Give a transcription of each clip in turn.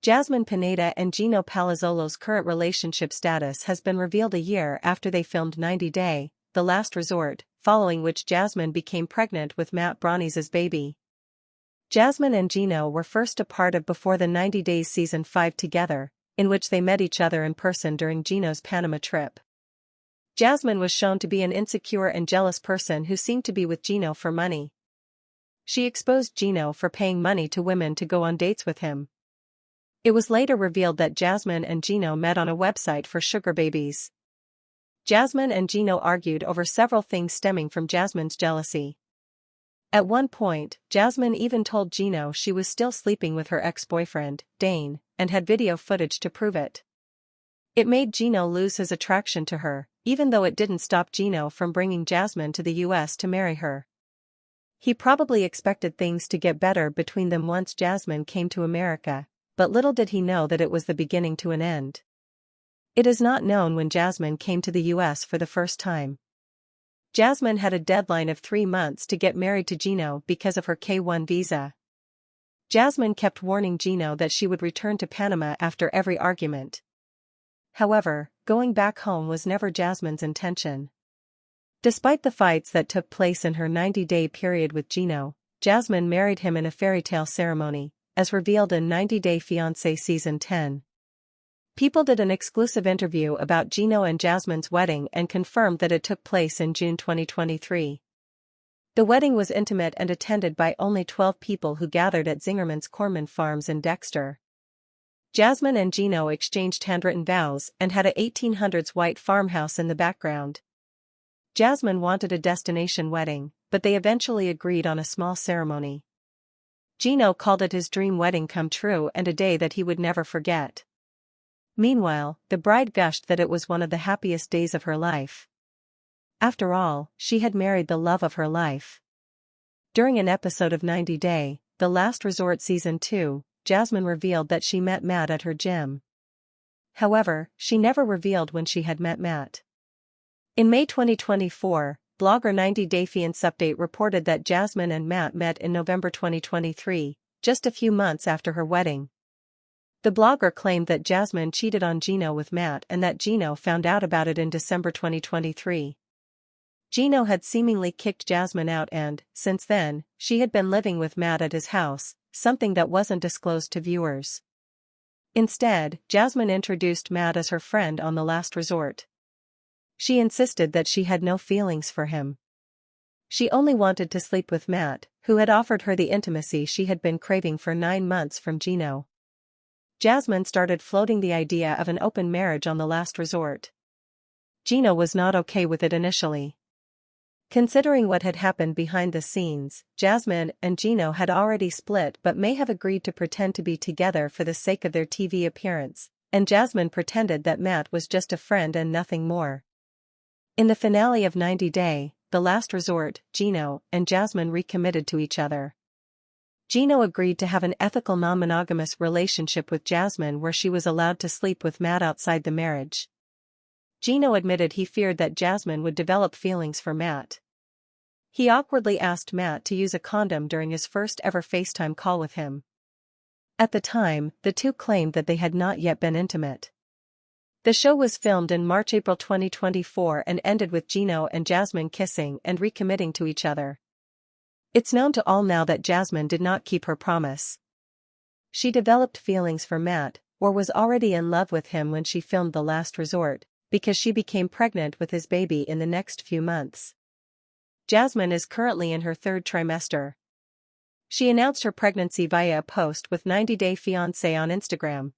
Jasmine Pineda and Gino Palazzolo's current relationship status has been revealed a year after they filmed 90 Day, The Last Resort, following which Jasmine became pregnant with Matt Branis' baby. Jasmine and Gino were first a part of Before the 90 Days Season 5 together, in which they met each other in person during Gino's Panama trip. Jasmine was shown to be an insecure and jealous person who seemed to be with Gino for money. She exposed Gino for paying money to women to go on dates with him. It was later revealed that Jasmine and Gino met on a website for sugar babies. Jasmine and Gino argued over several things stemming from Jasmine's jealousy. At one point, Jasmine even told Gino she was still sleeping with her ex-boyfriend, Dane, and had video footage to prove it. It made Gino lose his attraction to her, even though it didn't stop Gino from bringing Jasmine to the US to marry her. He probably expected things to get better between them once Jasmine came to America, but little did he know that it was the beginning to an end. It is not known when Jasmine came to the US for the first time. Jasmine had a deadline of 3 months to get married to Gino because of her K-1 visa. Jasmine kept warning Gino that she would return to Panama after every argument. However, going back home was never Jasmine's intention. Despite the fights that took place in her 90-day period with Gino, Jasmine married him in a fairytale ceremony, as revealed in 90 Day Fiancé Season 10. People did an exclusive interview about Gino and Jasmine's wedding and confirmed that it took place in June 2023. The wedding was intimate and attended by only 12 people who gathered at Zingerman's Corman Farms in Dexter. Jasmine and Gino exchanged handwritten vows and had a 1800s white farmhouse in the background. Jasmine wanted a destination wedding, but they eventually agreed on a small ceremony. Gino called it his dream wedding come true and a day that he would never forget. Meanwhile, the bride gushed that it was one of the happiest days of her life. After all, she had married the love of her life. During an episode of 90 Day, The Last Resort Season 2, Jasmine revealed that she met Matt at her gym. However, she never revealed when she had met Matt. In May 2024, blogger 90 Day Fiance Update reported that Jasmine and Matt met in November 2023, just a few months after her wedding. The blogger claimed that Jasmine cheated on Gino with Matt and that Gino found out about it in December 2023. Gino had seemingly kicked Jasmine out and, since then, she had been living with Matt at his house, something that wasn't disclosed to viewers. Instead, Jasmine introduced Matt as her friend on The Last Resort. She insisted that she had no feelings for him. She only wanted to sleep with Matt, who had offered her the intimacy she had been craving for 9 months from Gino. Jasmine started floating the idea of an open marriage on The Last Resort. Gino was not okay with it initially. Considering what had happened behind the scenes, Jasmine and Gino had already split but may have agreed to pretend to be together for the sake of their TV appearance, and Jasmine pretended that Matt was just a friend and nothing more. In the finale of 90 Day, The Last Resort, Gino and Jasmine recommitted to each other. Gino agreed to have an ethical non-monogamous relationship with Jasmine where she was allowed to sleep with Matt outside the marriage. Gino admitted he feared that Jasmine would develop feelings for Matt. He awkwardly asked Matt to use a condom during his first ever FaceTime call with him. At the time, the two claimed that they had not yet been intimate. The show was filmed in March-April 2024 and ended with Gino and Jasmine kissing and recommitting to each other. It's known to all now that Jasmine did not keep her promise. She developed feelings for Matt, or was already in love with him when she filmed The Last Resort, because she became pregnant with his baby in the next few months. Jasmine is currently in her 3rd trimester. She announced her pregnancy via a post with 90 Day Fiancé on Instagram.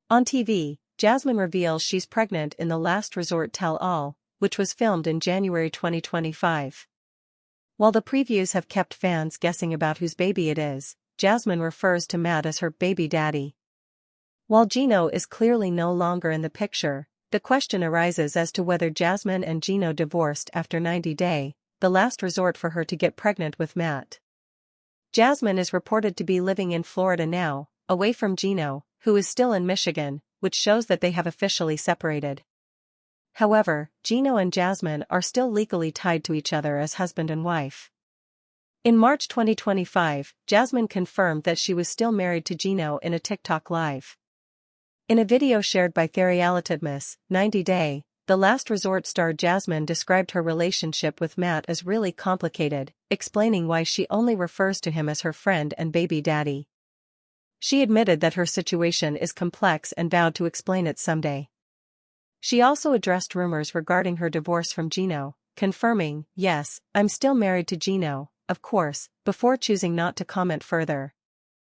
On TV, Jasmine reveals she's pregnant in The Last Resort Tell All, which was filmed in January 2025. While the previews have kept fans guessing about whose baby it is, Jasmine refers to Matt as her baby daddy. While Gino is clearly no longer in the picture, the question arises as to whether Jasmine and Gino divorced after 90 Day, The Last Resort for her to get pregnant with Matt. Jasmine is reported to be living in Florida now, away from Gino, who is still in Michigan, which shows that they have officially separated. However, Gino and Jasmine are still legally tied to each other as husband and wife. In March 2025, Jasmine confirmed that she was still married to Gino in a TikTok live. In a video shared by Therialitidmus, 90 Day, the Last Resort star Jasmine described her relationship with Matt as really complicated, explaining why she only refers to him as her friend and baby daddy. She admitted that her situation is complex and vowed to explain it someday. She also addressed rumors regarding her divorce from Gino, confirming, "Yes, I'm still married to Gino, of course," before choosing not to comment further.